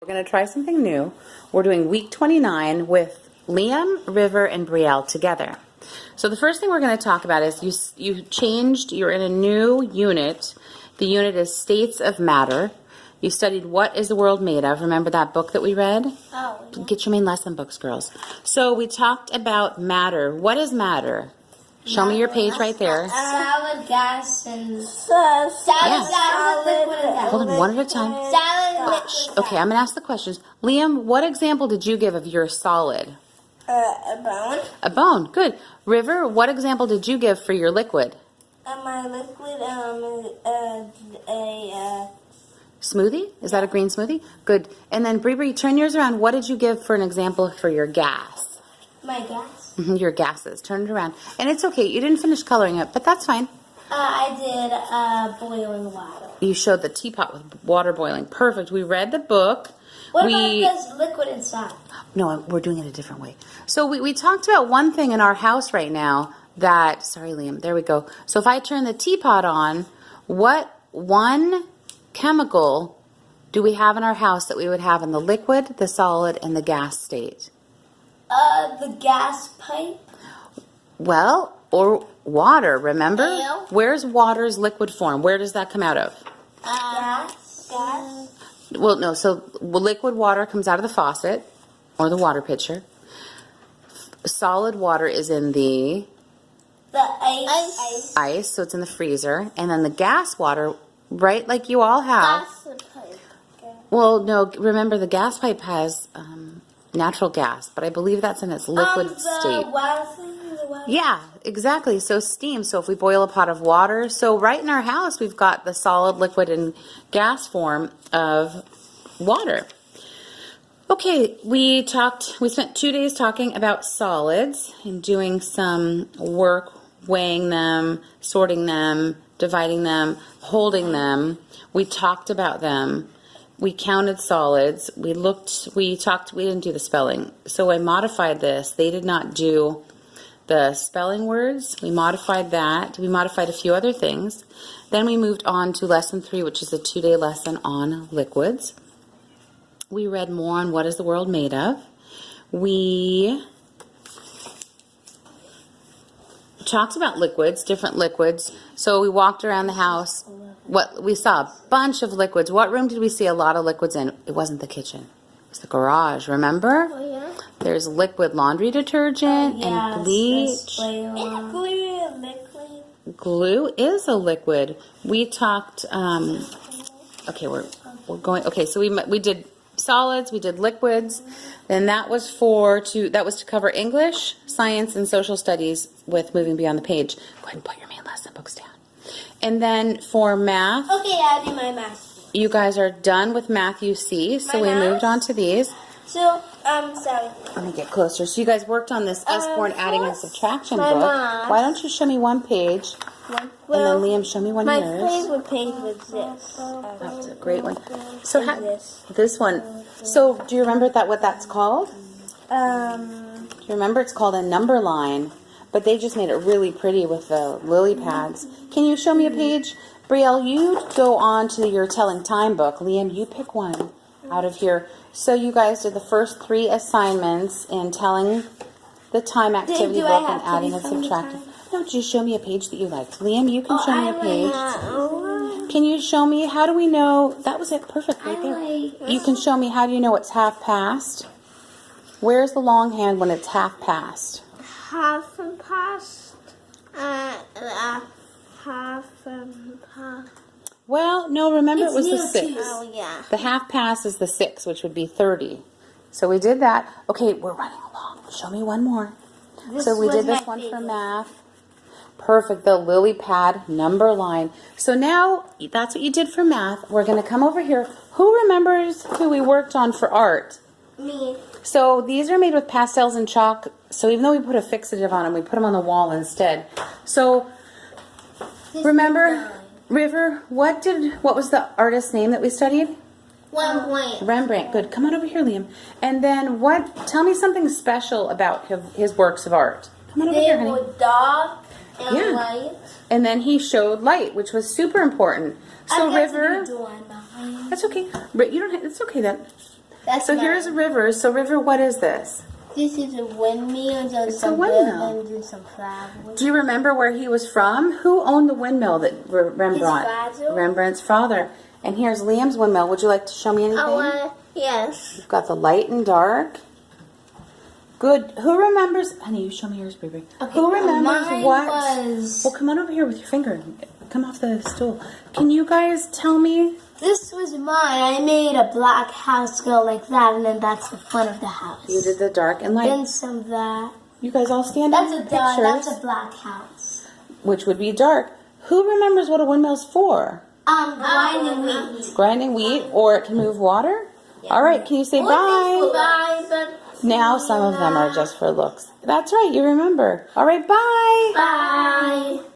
We're going to try something new. We're doing week 29 with Liam, River, and BRL together. So the first thing we're going to talk about is you're in a new unit. The unit is States of Matter. You studied What is the World Made of? Remember that book that we read? Oh, yeah. Get your main lesson books, girls. So we talked about matter. What is matter? Show me your page right there. Solid, gas, and solid, liquid, and gas. Hold on, one at a time. Solid, liquid, Okay, I'm going to ask the questions. Liam, what example did you give of your solid? a bone. A bone, good. River, what example did you give for your liquid? My liquid, Smoothie? Is that a green smoothie? Good. And then Bree, turn yours around. What did you give for an example for your gas? my gas. Your gases. Turn it around. And it's okay. You didn't finish coloring it, but that's fine. I did boiling water. You showed the teapot with water boiling. Perfect. We read the book. What about this liquid inside? No, we're doing it a different way. So we talked about one thing in our house right now that, sorry, Liam, there we go. So if I turn the teapot on, what one chemical do we have in our house that we would have in the liquid, the solid, and the gas state? The gas pipe. Well, or water, remember? Ale. Where's water's liquid form? Where does that come out of? Gas. Well, no, so liquid water comes out of the faucet or the water pitcher. Solid water is in the ice. So it's in the freezer. And then the gas water, right, like you all have. Gas pipe. Well, no, remember the gas pipe has natural gas, but I believe that's in its liquid state. Yeah, exactly. So steam. So if we boil a pot of water, so right in our house we've got the solid, liquid, and gas form of water. Okay, we spent 2 days talking about solids and doing some work, weighing them, sorting them, dividing them, holding them. We talked about them. We counted solids. We didn't do the spelling. So I modified this. They did not do the spelling words. We modified that. We modified a few other things. Then we moved on to lesson 3, which is a 2-day lesson on liquids. We read more on what is the world made of. We talked about liquids, different liquids. So we walked around the house. We saw a bunch of liquids. What room did we see a lot of liquids in? It wasn't the kitchen. It was the garage, remember? Oh, yeah. There's liquid laundry detergent and bleach. Glue is a liquid. We talked, okay, we're going, okay, so we did solids, we did liquids, then that was to cover English, science, and social studies with moving beyond the page. Go ahead and put your main lesson books down. And then for math, Okay, I do my math. you guys are done with Matthew C, so we moved on to these. So, sorry. Let me get closer. So you guys worked on this S-born adding and subtraction my book. math. Why don't you show me one page, and then Liam, show me one of yours. My favorite page was this. That's a great one. So this. this one. So do you remember what that's called? Do you remember? It's called a number line, but they just made it really pretty with the lily pads. Can you show me a page? Brielle, you go on to your telling time book. Liam, you pick one out of here. So you guys did the first 3 assignments in telling the time activity book and adding and subtracting. No, just show me a page that you liked. Liam, you can show me a page. Can you show me, how do we know, that was it, perfect right there. You can show me, how do you know it's half past? Where's the longhand when it's half past? Half and past. Half and past. Well, no, remember it was the 6. Oh, yeah. The half past is the 6, which would be 30. So we did that. Okay, we're running along. Show me one more. So we did this one for math. Perfect, the lily pad number line. So now that's what you did for math. We're going to come over here. Who remembers who we worked on for art? Me. So these are made with pastels and chalk. So even though we put a fixative on them, we put them on the wall instead. So remember, River, what was the artist's name that we studied? Rembrandt. Rembrandt. Good. Come on over here, Liam. And then tell me something special about his works of art. Come on over here, honey. They were dark and light. And then he showed light, which was super important. So River, Behind. that's okay. You don't. It's okay then. That's So mine. here's River. So River, what is this? This is a windmill. There's It's a some windmill. buildings and some flowers. Do you remember where he was from? Who owned the windmill that Rembrandt? His father. Rembrandt's father. And here's Liam's windmill. Would you like to show me anything? Yes. You've got the light and dark. Good. Who remembers? Honey, you show me yours, baby. Okay, Who remembers mine what? was- Well, come on over here with your finger. Come off the stool. Can you guys tell me? This was mine. I made a black house go like that, and then that's the front of the house. You did the dark and light. Then some of that. You guys all stand up That's in a dark. pictures, That's a black house. which would be dark. Who remembers what a windmill's for? Grinding wheat. Grinding wheat, or it can move water? All right, can you say bye? Bye. But Now some of them are just for looks. That's right, you remember. All right, bye. bye.